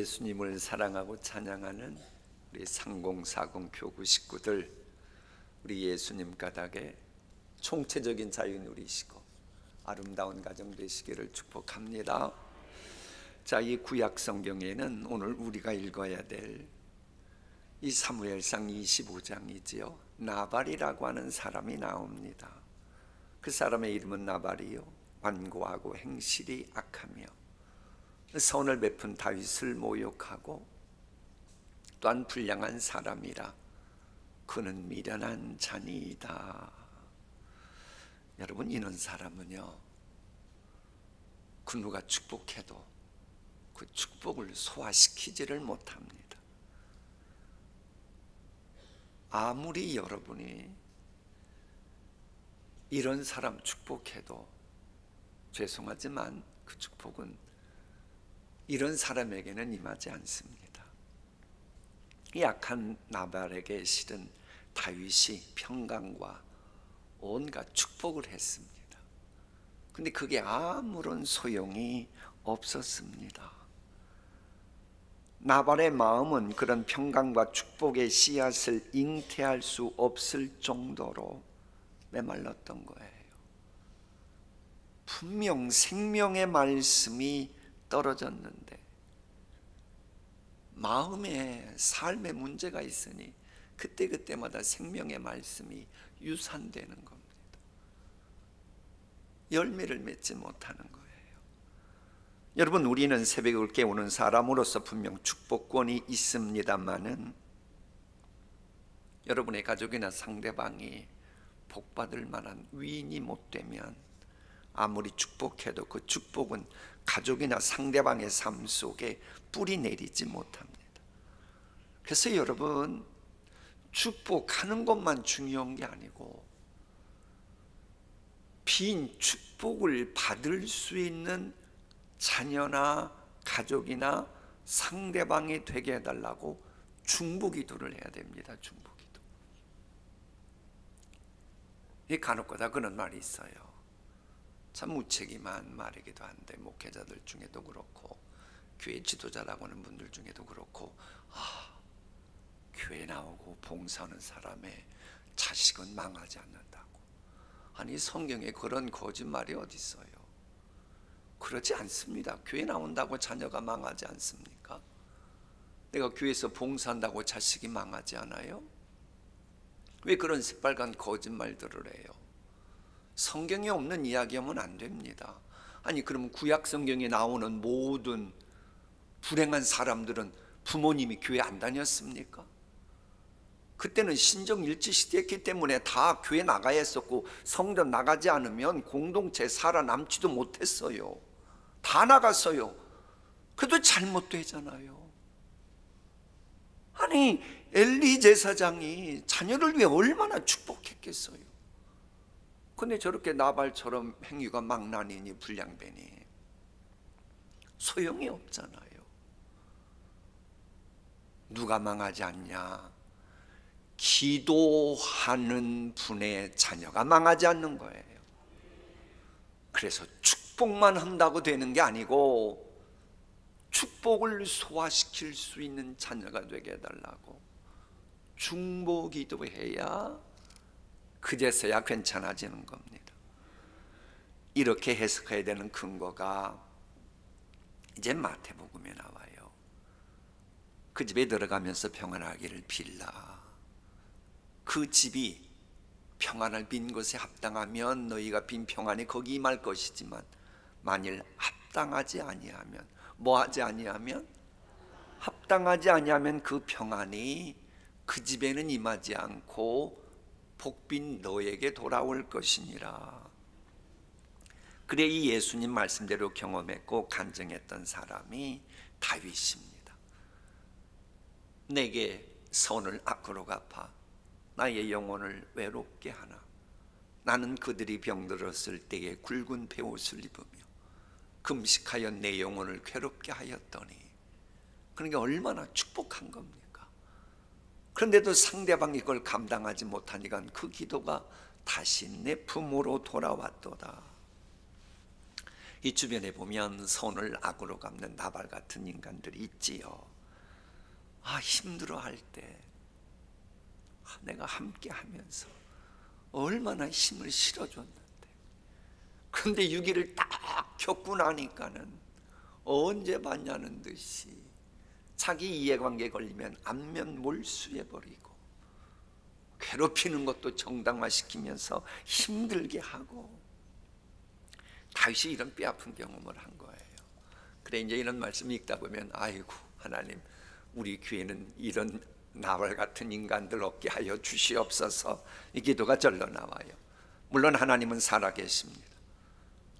예수님을 사랑하고 찬양하는 우리 3040 교구 식구들, 우리 예수님 가닥에 총체적인 자유 누리시고 아름다운 가정 되시기를 축복합니다. 자, 이 구약 성경에는 오늘 우리가 읽어야 될 이 사무엘상 25장이지요. 나발이라고 하는 사람이 나옵니다. 그 사람의 이름은 나발이요, 완고하고 행실이 악하며 선을 베푼 다윗을 모욕하고 또한 불량한 사람이라 그는 미련한 자니이다. 여러분, 이런 사람은요, 그 누가 축복해도 그 축복을 소화시키지를 못합니다. 아무리 여러분이 이런 사람 축복해도 죄송하지만 그 축복은 이런 사람에게는 임하지 않습니다. 이 악한 나발에게 실은 다윗이 평강과 온갖 축복을 했습니다. 근데 그게 아무런 소용이 없었습니다. 나발의 마음은 그런 평강과 축복의 씨앗을 잉태할 수 없을 정도로 메말랐던 거예요. 분명 생명의 말씀이 떨어졌는데 마음에 삶에 문제가 있으니 그때그때마다 생명의 말씀이 유산되는 겁니다. 열매를 맺지 못하는 거예요. 여러분, 우리는 새벽을 깨우는 사람으로서 분명 축복권이 있습니다마는 여러분의 가족이나 상대방이 복받을 만한 위인이 못 되면 아무리 축복해도 그 축복은 가족이나 상대방의 삶 속에 뿌리 내리지 못합니다. 그래서 여러분, 축복하는 것만 중요한 게 아니고 빈 축복을 받을 수 있는 자녀나 가족이나 상대방이 되게 해달라고 중보기도를 해야 됩니다. 중보기도. 이 간혹가다 그런 말이 있어요. 참 무책임한 말이기도 한데, 목회자들 중에도 그렇고 교회 지도자라고 하는 분들 중에도 그렇고, 교회 나오고 봉사하는 사람의 자식은 망하지 않는다고. 아니, 성경에 그런 거짓말이 어디 있어요? 그렇지 않습니다. 교회 나온다고 자녀가 망하지 않습니까? 내가 교회에서 봉사한다고 자식이 망하지 않아요? 왜 그런 새빨간 거짓말들을 해요? 성경에 없는 이야기하면 안 됩니다. 아니, 그러면 구약 성경에 나오는 모든 불행한 사람들은 부모님이 교회 안 다녔습니까? 그때는 신정일치 시대였기 때문에 다 교회 나가야 했었고, 성전 나가지 않으면 공동체 살아남지도 못했어요. 다 나갔어요. 그래도 잘못되잖아요. 아니, 엘리 제사장이 자녀를 위해 얼마나 축복했겠어요. 근데 저렇게 나발처럼 행위가 망나니니 불량배니 소용이 없잖아요. 누가 망하지 않냐? 기도하는 분의 자녀가 망하지 않는 거예요. 그래서 축복만 한다고 되는 게 아니고 축복을 소화시킬 수 있는 자녀가 되게 해달라고 중보기도해야 그제서야 괜찮아지는 겁니다. 이렇게 해석해야 되는 근거가 이제 마태복음에 나와요. 그 집에 들어가면서 평안하기를 빌라. 그 집이 평안을 빈 것에 합당하면 너희가 빈 평안이 거기 임할 것이지만 만일 합당하지 아니하면, 뭐하지 아니하면? 합당하지 아니하면 그 평안이 그 집에는 임하지 않고 복빈 너에게 돌아올 것이니라. 그래, 이 예수님 말씀대로 경험했고 간증했던 사람이 다윗입니다. 내게 선을 악으로 갚아 나의 영혼을 외롭게 하나. 나는 그들이 병들었을 때에 굵은 베옷을 입으며 금식하여 내 영혼을 괴롭게 하였더니. 그러니까 얼마나 축복한 겁니까? 그런데도 상대방이 그걸 감당하지 못하니까 그 기도가 다시 내 품으로 돌아왔도다. 이 주변에 보면 손을 악으로 갚는 나발 같은 인간들이 있지요. 힘들어할 때 내가 함께 하면서 얼마나 힘을 실어줬는데, 근데 위기를 딱 겪고 나니까는 언제 봤냐는 듯이 자기 이해관계 걸리면 안면 몰수해버리고 괴롭히는 것도 정당화시키면서 힘들게 하고, 다윗이 이런 뼈아픈 경험을 한 거예요. 그래 이제 이런 말씀 읽다 보면 아이고 하나님, 우리 교회는 이런 나발 같은 인간들 없게 하여 주시옵소서, 이 기도가 절로 나와요. 물론 하나님은 살아계십니다.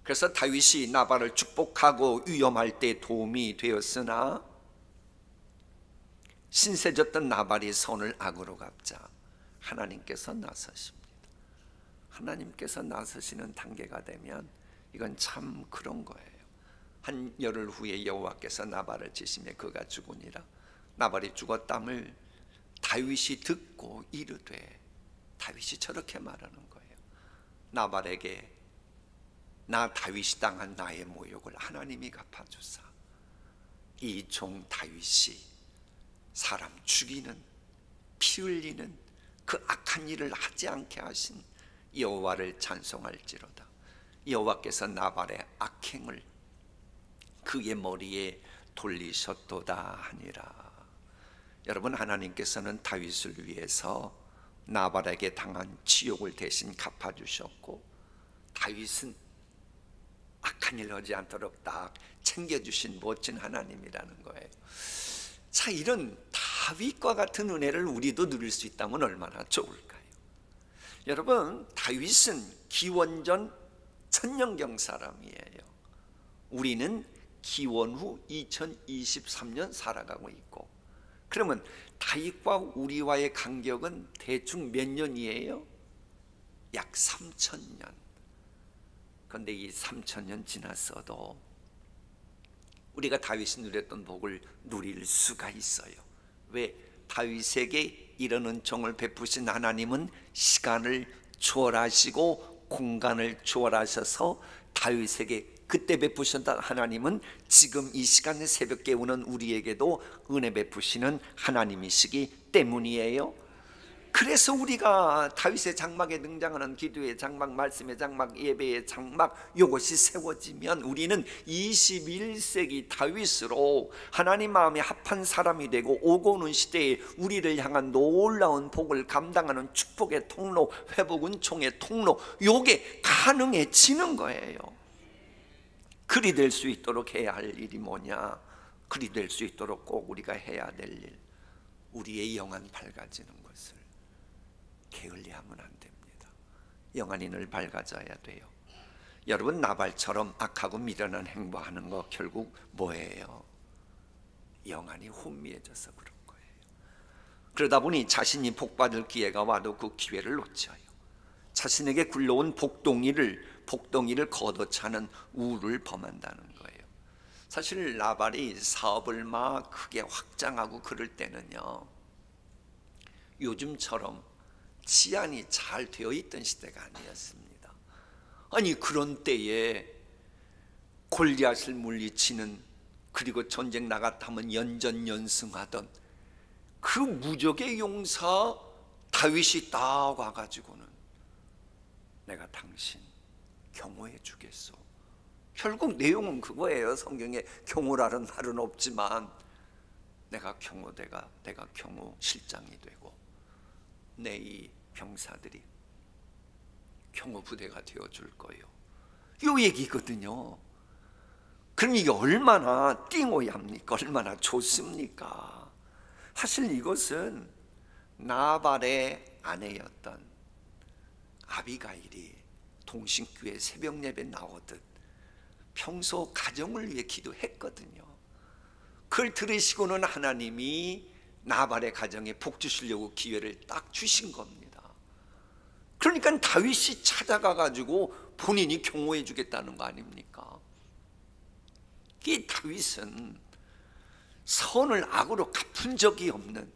그래서 다윗이 나발을 축복하고 위험할 때 도움이 되었으나 신세졌던 나발이 손을 악으로 갚자 하나님께서 나서십니다. 하나님께서 나서시는 단계가 되면 이건 참 그런 거예요. 한 열흘 후에 여호와께서 나발을 치시며 그가 죽으니라. 나발이 죽었담을 다윗이 듣고 이르되, 다윗이 저렇게 말하는 거예요. 나발에게 나 다윗이 당한 나의 모욕을 하나님이 갚아주사 이 종 다윗이 사람 죽이는, 피 흘리는 그 악한 일을 하지 않게 하신 여호와를 찬송할지로다. 여호와께서 나발의 악행을 그의 머리에 돌리셨도다 하니라. 여러분, 하나님께서는 다윗을 위해서 나발에게 당한 치욕을 대신 갚아주셨고, 다윗은 악한 일 하지 않도록 딱 챙겨주신 멋진 하나님이라는 거예요. 자, 이런 다윗과 같은 은혜를 우리도 누릴 수 있다면 얼마나 좋을까요? 여러분, 다윗은 기원전 천년경 사람이에요. 우리는 기원 후 2023년 살아가고 있고, 그러면 다윗과 우리와의 간격은 대충 몇 년이에요? 약 3000년. 그런데 이 3000년 지났어도 우리가 다윗이 누렸던 복을 누릴 수가 있어요. 왜? 다윗에게 이런 은총을 베푸신 하나님은 시간을 초월하시고 공간을 초월하셔서 다윗에게 그때 베푸셨던 하나님은 지금 이 시간에 새벽 깨우는 우리에게도 은혜 베푸시는 하나님이시기 때문이에요. 그래서 우리가 다윗의 장막에 등장하는 기도의 장막, 말씀의 장막, 예배의 장막, 이것이 세워지면 우리는 21세기 다윗으로 하나님 마음에 합한 사람이 되고 오고 오는 시대에 우리를 향한 놀라운 복을 감당하는 축복의 통로, 회복 은총의 통로, 이게 가능해지는 거예요. 그리 될 수 있도록 해야 할 일이 뭐냐? 그리 될 수 있도록 꼭 우리가 해야 될 일, 우리의 영안 밝아지는 것을 게을리하면 안 됩니다. 영안이 늘 밝아져야 돼요. 여러분, 나발처럼 악하고 미련한 행보하는 거 결국 뭐예요? 영안이 혼미해져서 그런 거예요. 그러다 보니 자신이 복받을 기회가 와도 그 기회를 놓쳐요. 자신에게 굴러온 복덩이를 걷어차는 우를 범한다는 거예요. 사실 나발이 사업을 막 크게 확장하고 그럴 때는요, 요즘처럼 치안이 잘 되어 있던 시대가 아니었습니다. 아니, 그런 때에 골리앗을 물리치는, 그리고 전쟁 나갔다 하면 연전연승하던 그 무적의 용사 다윗이 딱 와가지고는 내가 당신 경호해 주겠소. 결국 내용은 그거예요. 성경에 경호라는 말은 없지만 내가 경호 실장이 되고 내 이 병사들이 경호 부대가 되어줄 거예요. 이 얘기거든요. 그럼 이게 얼마나 띵호야합니까? 얼마나 좋습니까? 사실 이것은 나발의 아내였던 아비가일이 동신교회 새벽 예배 나오듯 평소 가정을 위해 기도했거든요. 그걸 들으시고는 하나님이 나발의 가정에 복 주시려고 기회를 딱 주신 겁니다. 그러니까 다윗이 찾아가가지고 본인이 경호해 주겠다는 거 아닙니까? 이 다윗은 선을 악으로 갚은 적이 없는,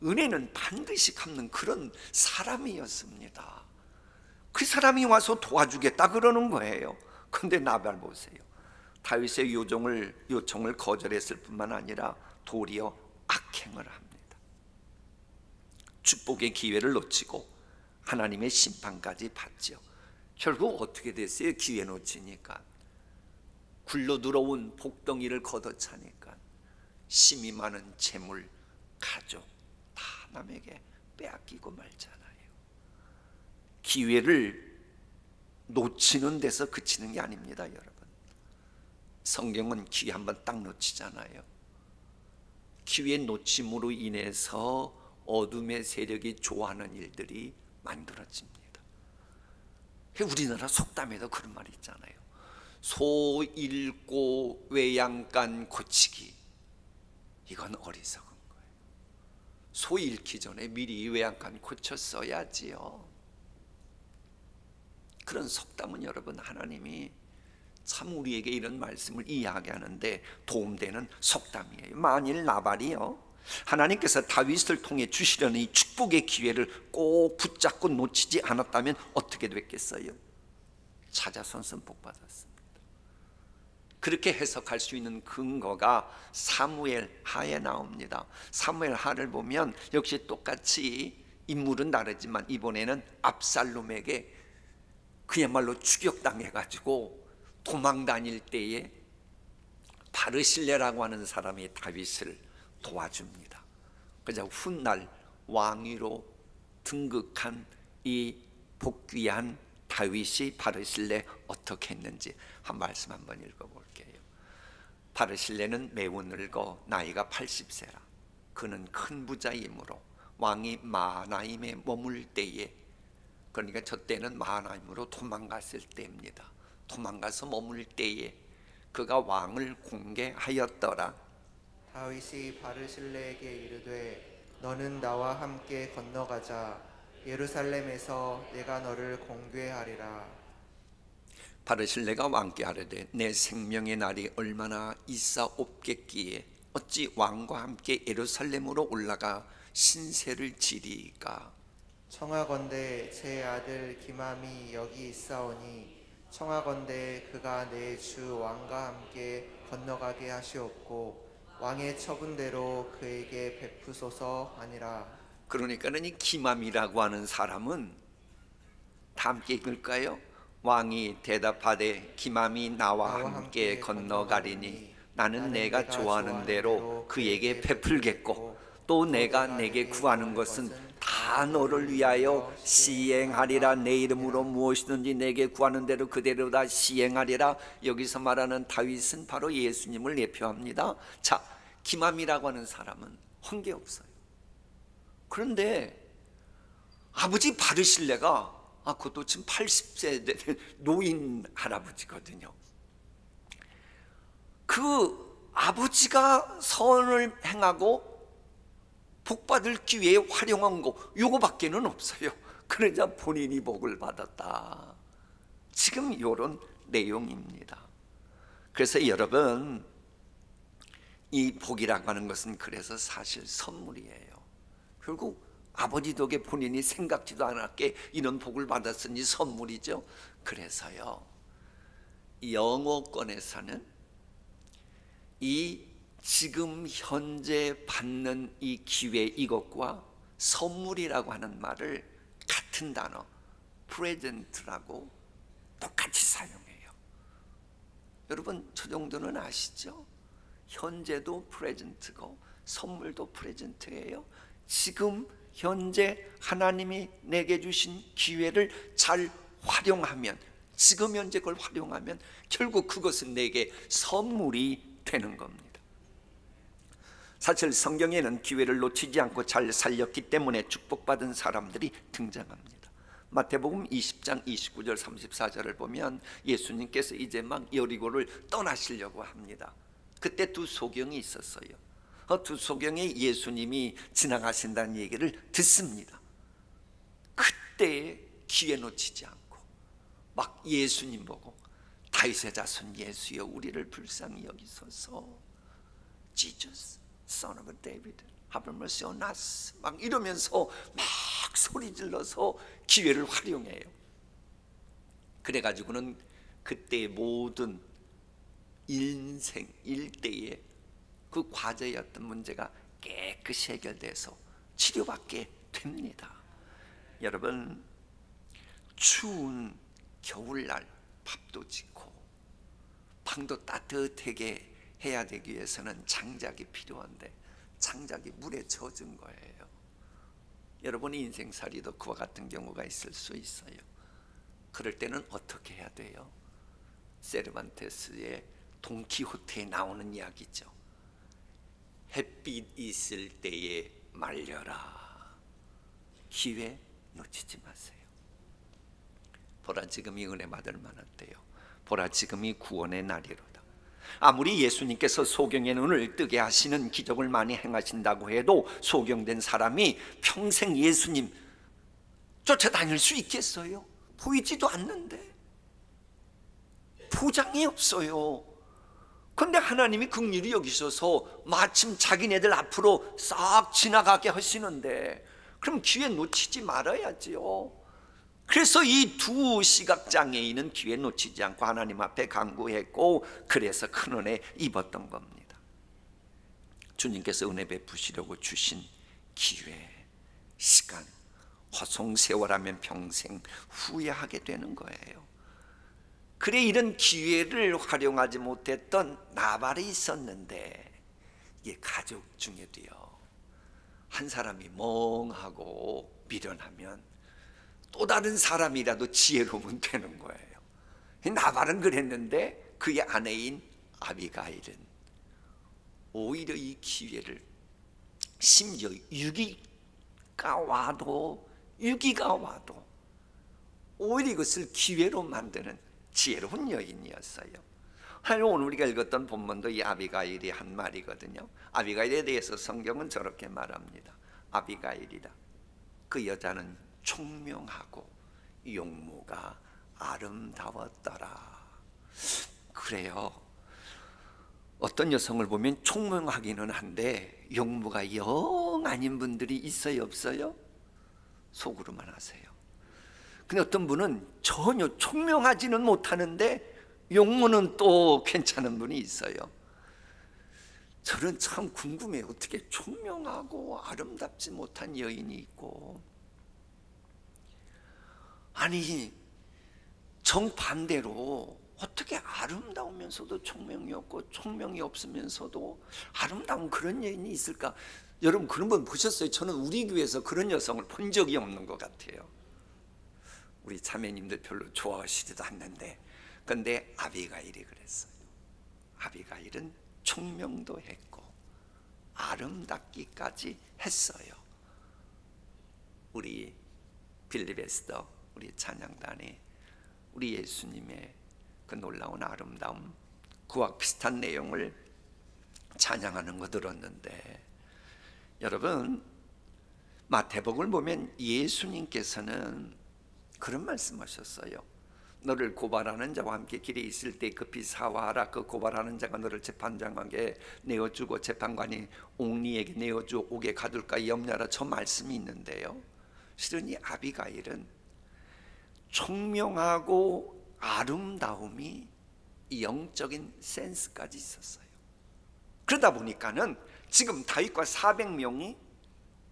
은혜는 반드시 갚는 그런 사람이었습니다. 그 사람이 와서 도와주겠다 그러는 거예요. 근데 나발 보세요. 다윗의 요청을 거절했을 뿐만 아니라 도리어 악행을 합니다. 축복의 기회를 놓치고 하나님의 심판까지 받죠. 결국 어떻게 됐어요? 기회 놓치니까 굴러 들어온 복덩이를 걷어차니까 심이 많은 재물, 가족 다 남에게 빼앗기고 말잖아요. 기회를 놓치는 데서 그치는 게 아닙니다, 여러분. 성경은 기회 한번 딱 놓치잖아요. 기회 놓침으로 인해서 어둠의 세력이 좋아하는 일들이 만들어집니다. 우리나라 속담에도 그런 말이 있잖아요. 소 잃고 외양간 고치기. 이건 어리석은 거예요. 소 잃기 전에 미리 외양간 고쳤어야지요. 그런 속담은 여러분, 하나님이 참 우리에게 이런 말씀을 이야기하는데 도움되는 속담이에요. 만일 나발이요, 하나님께서 다윗을 통해 주시려는 이 축복의 기회를 꼭 붙잡고 놓치지 않았다면 어떻게 됐겠어요? 찾아선선 복 받았습니다. 그렇게 해석할 수 있는 근거가 사무엘 하에 나옵니다. 사무엘 하를 보면 역시 똑같이 인물은 다르지만 이번에는 압살롬에게 그야말로 추격당해가지고 도망 다닐 때에 바르실레라고 하는 사람이 다윗을 도와줍니다. 그래서 훗날 왕위로 등극한 이 복귀한 다윗이 바르실레 어떻게 했는지 한 말씀 한번 읽어볼게요. 바르실레는 매우 늙어 나이가 80세라. 그는 큰 부자이므로 왕이 마하나임에 머물 때에, 그러니까 저 때는 마하나임으로 도망갔을 때입니다. 도망가서 머물 때에 그가 왕을 공개하였더라. 다윗이 바르실레에게 이르되 너는 나와 함께 건너가자. 예루살렘에서 내가 너를 공개하리라. 바르실레가 왕께 하려되 내 생명의 날이 얼마나 있사옵겠기에 어찌 왕과 함께 예루살렘으로 올라가 신세를 지리까. 청하건대 제 아들 기맘이 여기 있사오니 청하건대 그가 내 주 왕과 함께 건너가게 하시옵고 왕의 처분대로 그에게 베푸소서 하니라. 그러니까는 이 기맘이라고 하는 사람은 다 함께 읽을까요? 왕이 대답하되 기맘이 나와 함께 건너가리니 나는 내가 좋아하는 대로 그에게 베풀겠고 또 내가 내게 구하는 것은 다 너를 위하여 시행하리라. 내 이름으로 무엇이든지 내게 구하는 대로 그대로 다 시행하리라. 여기서 말하는 다윗은 바로 예수님을 예표합니다. 자, 기맘이라고 하는 사람은 한 게 없어요. 그런데 아버지 바르실레가 그것도 지금 80세 된 노인 할아버지거든요. 그 아버지가 선을 행하고 복받을 기회에 활용한 거 요거밖에는 없어요. 그러자 본인이 복을 받았다. 지금 이런 내용입니다. 그래서 여러분, 이 복이라고 하는 것은 그래서 사실 선물이에요. 결국 아버지 덕에 본인이 생각지도 않았게 이런 복을 받았으니 선물이죠. 그래서요, 영어권에서는 이 지금 현재 받는 이 기회, 이것과 선물이라고 하는 말을 같은 단어 프레젠트라고 똑같이 사용해요. 여러분, 저 정도는 아시죠? 현재도 프레젠트고 선물도 프레젠트예요. 지금 현재 하나님이 내게 주신 기회를 잘 활용하면, 지금 현재 그걸 활용하면 결국 그것은 내게 선물이 되는 겁니다. 사실 성경에는 기회를 놓치지 않고 잘 살렸기 때문에 축복받은 사람들이 등장합니다. 마태복음 20장 29절 34절을 보면 예수님께서 이제 막 여리고를 떠나시려고 합니다. 그때 두 소경이 있었어요. 두 소경이 예수님이 지나가신다는 얘기를 듣습니다. 그때 기회 놓치지 않고 막 예수님 보고 다윗의 자손 예수여 우리를 불쌍히 여기소서, Jesus Son of David have mercy on us, 막 이러면서 막 소리 질러서 기회를 활용해요. 그래가지고는 그때의 모든 인생 일대의 그 과제였던 문제가 깨끗이 해결돼서 치료받게 됩니다. 여러분, 추운 겨울날 밥도 짓고 방도 따뜻하게 해야 되기 위해서는 장작이 필요한데 장작이 물에 젖은 거예요. 여러분의 인생살이도 그와 같은 경우가 있을 수 있어요. 그럴 때는 어떻게 해야 돼요? 세르반테스의 돈키호테에 나오는 이야기죠. 햇빛 있을 때에 말려라. 기회 놓치지 마세요. 보라, 지금이 은혜 받을 만한 때요. 보라, 지금이 구원의 날이로다. 아무리 예수님께서 소경의 눈을 뜨게 하시는 기적을 많이 행하신다고 해도 소경된 사람이 평생 예수님 쫓아다닐 수 있겠어요? 보이지도 않는데, 보장이 없어요. 그런데 하나님이 긍휼히 여기셔서 마침 자기네들 앞으로 싹 지나가게 하시는데, 그럼 기회 놓치지 말아야지요. 그래서 이 두 시각장애인은 기회 놓치지 않고 하나님 앞에 간구했고, 그래서 큰 은혜 입었던 겁니다. 주님께서 은혜 베푸시려고 주신 기회, 시간, 허송세월하면 평생 후회하게 되는 거예요. 그래, 이런 기회를 활용하지 못했던 나발이 있었는데, 이게 가족 중에도요, 한 사람이 멍하고 미련하면 또 다른 사람이라도 지혜로우면 되는 거예요. 나발은 그랬는데 그의 아내인 아비가일은 오히려 이 기회를, 심지어 유기가 와도 오히려 이것을 기회로 만드는 지혜로운 여인이었어요. 오늘 우리가 읽었던 본문도 이 아비가일이 한 말이거든요. 아비가일에 대해서 성경은 저렇게 말합니다. 아비가일이라, 그 여자는 총명하고 용모가 아름다웠더라. 그래요. 어떤 여성을 보면 총명하기는 한데 용모가 영 아닌 분들이 있어요, 없어요? 속으로만 하세요. 근데 어떤 분은 전혀 총명하지는 못하는데 용모는 또 괜찮은 분이 있어요. 저는 참 궁금해요. 어떻게 총명하고 아름답지 못한 여인이 있고, 아니 정반대로 어떻게 아름다우면서도 총명이 없고 총명이 없으면서도 아름다운 그런 여인이 있을까? 여러분, 그런 분 보셨어요? 저는 우리 교회에서 그런 여성을 본 적이 없는 것 같아요. 우리 자매님들 별로 좋아하시지도 않는데, 그런데 아비가일이 그랬어요. 아비가일은 총명도 했고 아름답기까지 했어요. 우리 빌립 에스더, 우리 찬양단이 우리 예수님의 그 놀라운 아름다움, 그와 비슷한 내용을 찬양하는 거 들었는데, 여러분, 마태복음을 보면 예수님께서는 그런 말씀하셨어요. 너를 고발하는 자와 함께 길에 있을 때 급히 사화하라. 그 고발하는 자가 너를 재판장에게 내어주고 재판관이 옥리에게 내어주고 옥에 가둘까 염려하라. 저 말씀이 있는데요, 실은 이 아비가일은 총명하고 아름다움이 영적인 센스까지 있었어요. 그러다 보니까는 지금 다윗과 400명이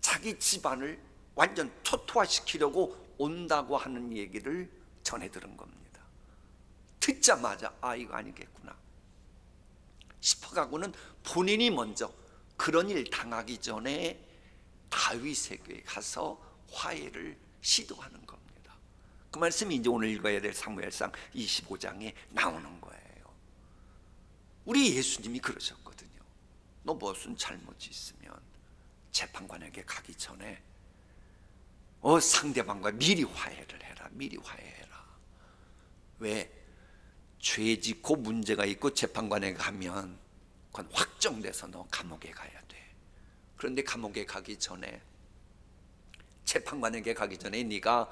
자기 집안을 완전 초토화시키려고 온다고 하는 얘기를 전해 들은 겁니다. 듣자마자 이거 아니겠구나 싶어가고는 본인이 먼저 그런 일 당하기 전에 다윗에게 가서 화해를 시도하는 겁니다. 그 말씀이 이제 오늘 읽어야 될 사무엘상 25장에 나오는 거예요. 우리 예수님이 그러셨거든요. 너 무슨 잘못이 있으면 재판관에게 가기 전에 상대방과 미리 화해를 해라. 미리 화해해라. 왜? 죄 짓고 문제가 있고 재판관에 가면 그건 확정돼서 너 감옥에 가야 돼. 그런데 감옥에 가기 전에, 재판관에게 가기 전에 네가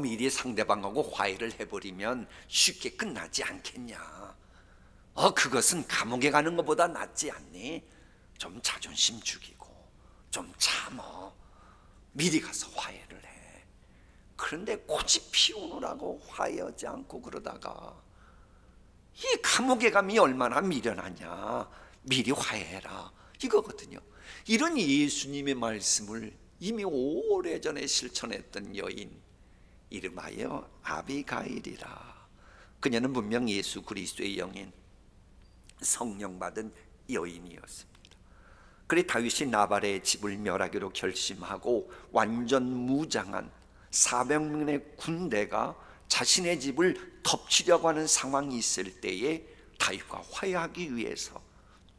미리 상대방하고 화해를 해버리면 쉽게 끝나지 않겠냐. 그것은 감옥에 가는 것보다 낫지 않니? 좀 자존심 죽이고 좀 참어. 미리 가서 화해를 해. 그런데 고집 피우느라고 화해하지 않고 그러다가 이 감옥에 감이 얼마나 미련하냐, 미리 화해해라, 이거거든요. 이런 예수님의 말씀을 이미 오래전에 실천했던 여인, 이름하여 아비가일이라. 그녀는 분명 예수 그리스도의 영인, 성령 받은 여인이었습니다. 그래 다윗이 나발의 집을 멸하기로 결심하고 완전 무장한 400명의 군대가 자신의 집을 덮치려고 하는 상황이 있을 때에 다윗과 화해하기 위해서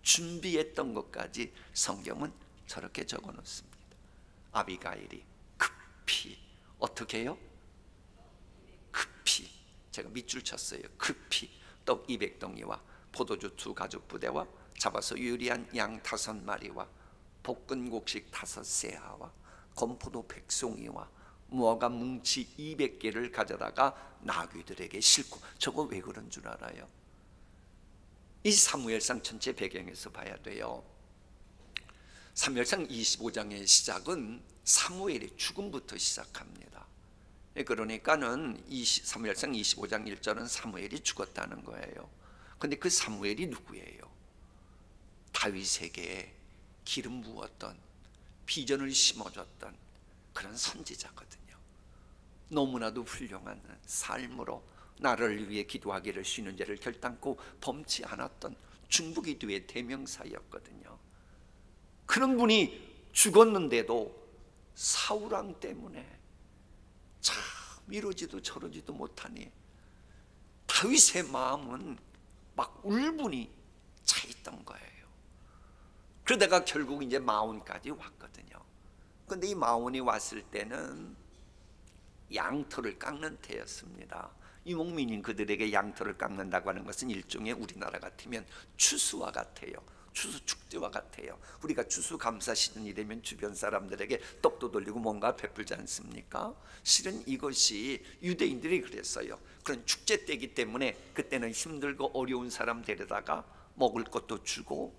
준비했던 것까지 성경은 저렇게 적어 놓습니다. 아비가일이 급히, 어떻게 해요? 급히, 제가 밑줄 쳤어요. 급히 떡 200덩이와 포도주 2가죽부대와 잡아서 유리한 양 5마리와 볶은 곡식 5세아와 건포도 100송이와 무화과 뭉치 200개를 가져다가 나귀들에게 싣고. 저거 왜 그런 줄 알아요? 이 사무엘상 전체 배경에서 봐야 돼요. 사무엘상 25장의 시작은 사무엘의 죽음부터 시작합니다. 그러니까는 사무엘상 25장 1절은 사무엘이 죽었다는 거예요. 근데 그 사무엘이 누구예요? 다윗에게 기름 부었던, 비전을 심어줬던 그런 선지자거든요. 너무나도 훌륭한 삶으로 나를 위해 기도하기를 쉬는 죄를 결단코 범치 않았던 중보기도의 대명사였거든요. 그런 분이 죽었는데도 사울왕 때문에 참 이러지도 저러지도 못하니 다윗의 마음은 막 울분이 차 있던 거예요. 그러다가 결국 이제 마온까지 왔거든요. 근데 이 마온이 왔을 때는 양털을 깎는 때였습니다. 유목민인 그들에게 양털을 깎는다고 하는 것은 일종의 우리나라 같으면 추수와 같아요. 추수 축제와 같아요. 우리가 추수감사 시즌이 되면 주변 사람들에게 떡도 돌리고 뭔가 베풀지 않습니까? 실은 이것이 유대인들이 그랬어요. 그런 축제 때이기 때문에 그때는 힘들고 어려운 사람 데려다가 먹을 것도 주고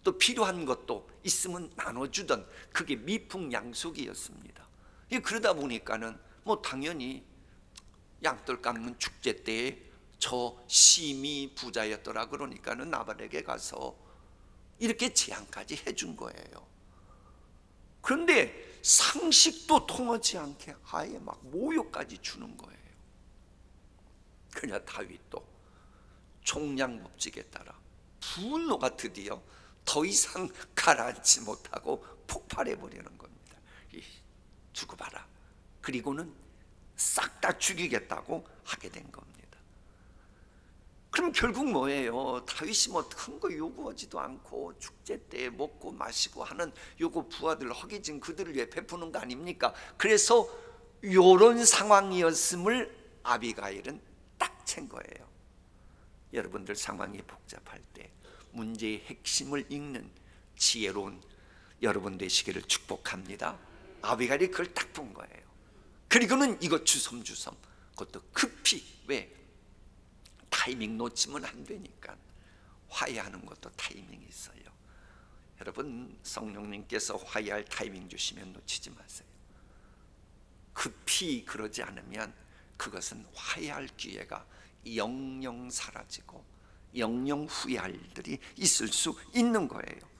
또 필요한 것도 있으면 나눠주던, 그게 미풍양속이었습니다. 그러다 보니까는 뭐 당연히 양털 깎는 축제 때에 저 심히 부자였더라 그러니까는 나발에게 가서 이렇게 제안까지 해준 거예요. 그런데 상식도 통하지 않게 아예 막 모욕까지 주는 거예요. 그러나 다윗도 총량법칙에 따라 분노가 드디어 더 이상 가라앉지 못하고 폭발해 버리는 겁니다. 두고 봐라. 그리고는 싹 다 죽이겠다고 하게 된 겁니다. 그럼 결국 뭐예요? 다윗이 뭐 큰 거 요구하지도 않고 축제 때 먹고 마시고 하는 요거 부하들 허기진 그들을 위해 베푸는 거 아닙니까? 그래서 요런 상황이었음을 아비가일은 딱 챈 거예요. 여러분들 상황이 복잡할 때 문제의 핵심을 읽는 지혜로운 여러분 되시기를 축복합니다. 아비가일이 그걸 딱 본 거예요. 그리고는 이거 주섬주섬, 그것도 급히, 왜? 타이밍 놓치면 안 되니까. 화해하는 것도 타이밍이 있어요. 여러분, 성령님께서 화해할 타이밍 주시면 놓치지 마세요. 급히 그러지 않으면 그것은 화해할 기회가 영영 사라지고 영영 후회할 일들이 있을 수 있는 거예요.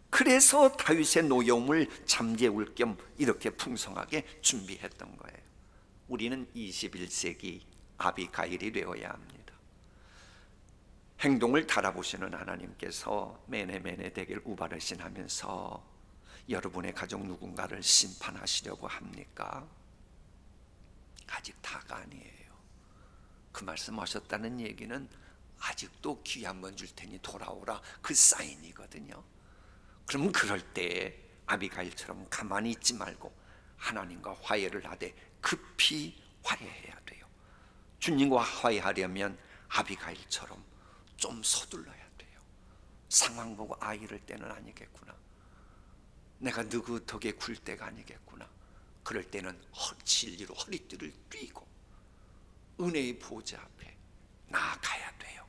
그래서 다윗의 노여움을 잠재울 겸 이렇게 풍성하게 준비했던 거예요. 우리는 21세기 아비가일이 되어야 합니다. 행동을 달아보시는 하나님께서 매네 되길 우바르신 하면서 여러분의 가족 누군가를 심판하시려고 합니까? 아직 다가 아니에요. 그 말씀하셨다는 얘기는 아직도 기회 한번 줄 테니 돌아오라, 그 사인이거든요. 그러면 그럴 때 아비가일처럼 가만히 있지 말고 하나님과 화해를 하되 급히 화해해야 돼요. 주님과 화해하려면 아비가일처럼 좀 서둘러야 돼요. 상황 보고 이럴 때는 아니겠구나, 내가 느긋하게 굴 때가 아니겠구나. 그럴 때는 진리로 허리띠를 삐고 은혜의 보좌 앞에 나아가야 돼요.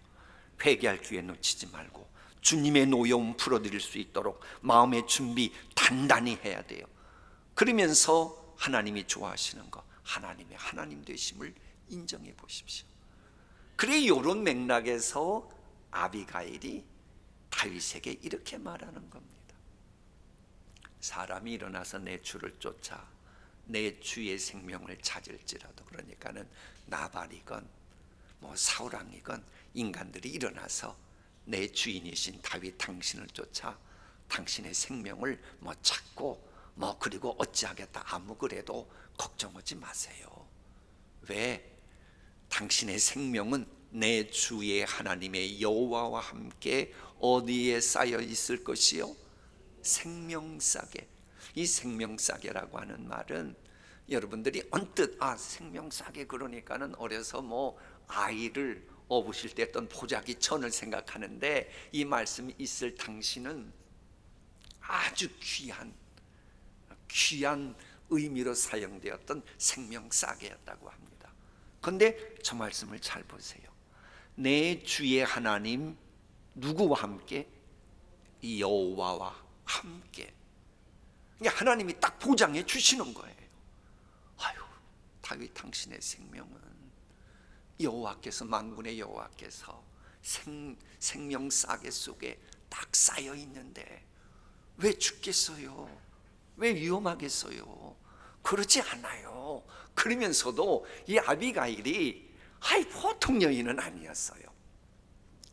회개할 기회 놓치지 말고 주님의 노여움 풀어드릴 수 있도록 마음의 준비 단단히 해야 돼요. 그러면서 하나님이 좋아하시는 거, 하나님의 하나님 되심을 인정해 보십시오. 그래 이런 맥락에서 아비가일이 다윗에게 이렇게 말하는 겁니다. 사람이 일어나서 내 주를 쫓아 내 주의 생명을 찾을지라도, 그러니까는 나발이건 뭐 사울왕이건 인간들이 일어나서 내 주인이신 다윗 당신을 쫓아 당신의 생명을 뭐 찾고 뭐 그리고 어찌하겠다 아무 그래도 걱정하지 마세요. 왜? 당신의 생명은 내 주의 하나님의 여호와와 함께 어디에 쌓여 있을 것이요? 생명싸개. 이 생명싸개라고 하는 말은 여러분들이 언뜻 생명싸개 그러니까는 어려서 뭐 아이를 업으실 때 했던 보자기 천을 생각하는데, 이 말씀이 있을 당시는 아주 귀한 의미로 사용되었던 생명싸개였다고 합니다. 그런데 저 말씀을 잘 보세요. 내 주의 하나님 누구와 함께? 이 여호와와 함께. 하나님이 딱 보장해 주시는 거예요. 아유, 다윗 당신의 생명은 여호와께서, 만군의 여호와께서 생명싸개 속에 딱 쌓여 있는데 왜 죽겠어요? 왜 위험하겠어요? 그렇지 않아요. 그러면서도 이 아비가일이 보통 여인은 아니었어요.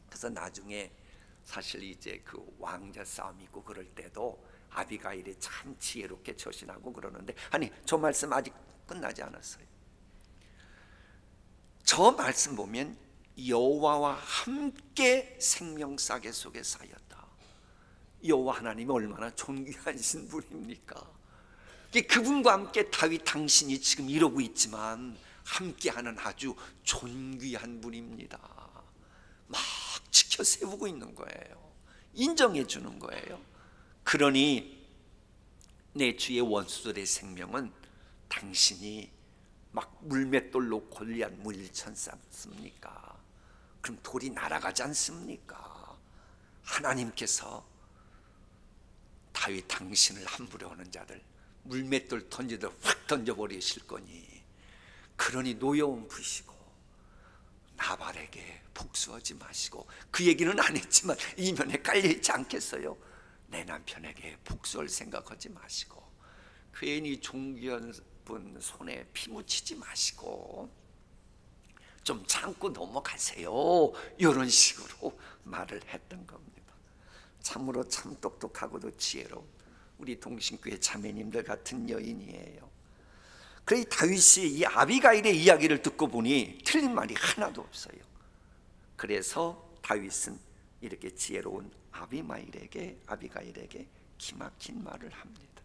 그래서 나중에 사실 이제 그 왕자 싸움이 있고 그럴 때도 아비가일이 참 지혜롭게 처신하고 그러는데, 아니 저 말씀 아직 끝나지 않았어요. 저 말씀 보면 여호와와 함께 생명싸개 속에 쌓였다. 여호와 하나님이 얼마나 존귀하신 분입니까? 그분과 함께 다윗 당신이 지금 이러고 있지만 함께하는 아주 존귀한 분입니다. 막 지켜 세우고 있는 거예요. 인정해 주는 거예요. 그러니 내 주의 원수들의 생명은 당신이 막 물맷돌로 골리앗 물리쳐 쌓습니까? 그럼 돌이 날아가지 않습니까? 하나님께서 다윗 당신을 함부로 하는 자들 물맷돌 던지듯 확 던져버리실 거니, 그러니 노여움 푸시고 나발에게 복수하지 마시고, 그 얘기는 안 했지만 이면에 깔려있지 않겠어요? 내 남편에게 복수할 생각하지 마시고 괜히 존귀한 분 손에 피 묻히지 마시고 좀 참고 넘어가세요. 이런 식으로 말을 했던 겁니다. 참으로 참 똑똑하고도 지혜로운 우리 동신교회 자매님들 같은 여인이에요. 그래 다윗이 이 아비가일의 이야기를 듣고 보니 틀린 말이 하나도 없어요. 그래서 다윗은 이렇게 지혜로운 아비가일에게 기막힌 말을 합니다.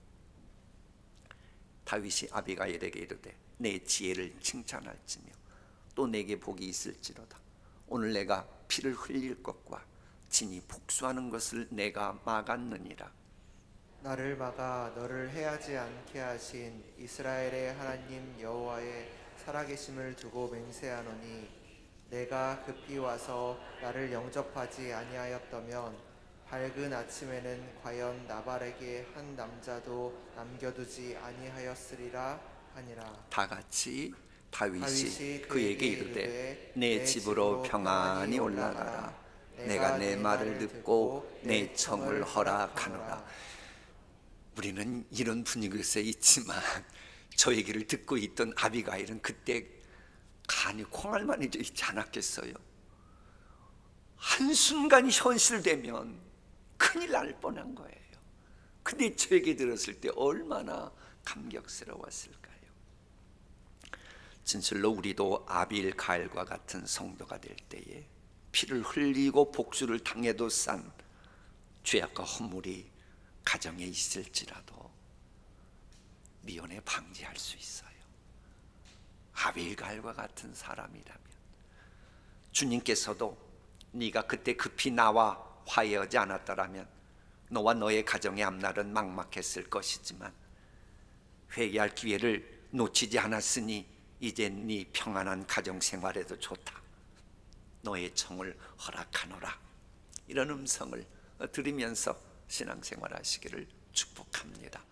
다윗이 아비가일에게 이르되 내 지혜를 칭찬할지며 또 내게 복이 있을지로다. 오늘 내가 피를 흘릴 것과 진이 복수하는 것을 내가 막았느니라. 나를 막아 너를 해하지 않게 하신 이스라엘의 하나님 여호와의 살아계심을 두고 맹세하노니 내가 급히 와서 나를 영접하지 아니하였다면 밝은 아침에는 과연 나발에게 한 남자도 남겨두지 아니하였으리라 하니라. 다 같이 다윗이 그에게 이르되 내 집으로 평안히 올라가라. 내가 내 말을 듣고 내 청을 허락하노라. 우리는 이런 분위기에 있지만 저 얘기를 듣고 있던 아비가일은 그때 간이 콩알만해져 있지 않았겠어요? 한순간이 현실되면 큰일 날 뻔한 거예요. 근데 저 얘기 들었을 때 얼마나 감격스러웠을까요? 진실로 우리도 아빌가일과 같은 성도가 될 때에 피를 흘리고 복수를 당해도 싼 죄악과 허물이 가정에 있을지라도 미연에 방지할 수 있어요. 아빌가일과 같은 사람이라면 주님께서도 네가 그때 급히 나와 화해하지 않았더라면 너와 너의 가정의 앞날은 막막했을 것이지만 회개할 기회를 놓치지 않았으니 이제 네 평안한 가정 생활에도 좋다. 너의 청을 허락하노라. 이런 음성을 들으면서 신앙생활 하시기를 축복합니다.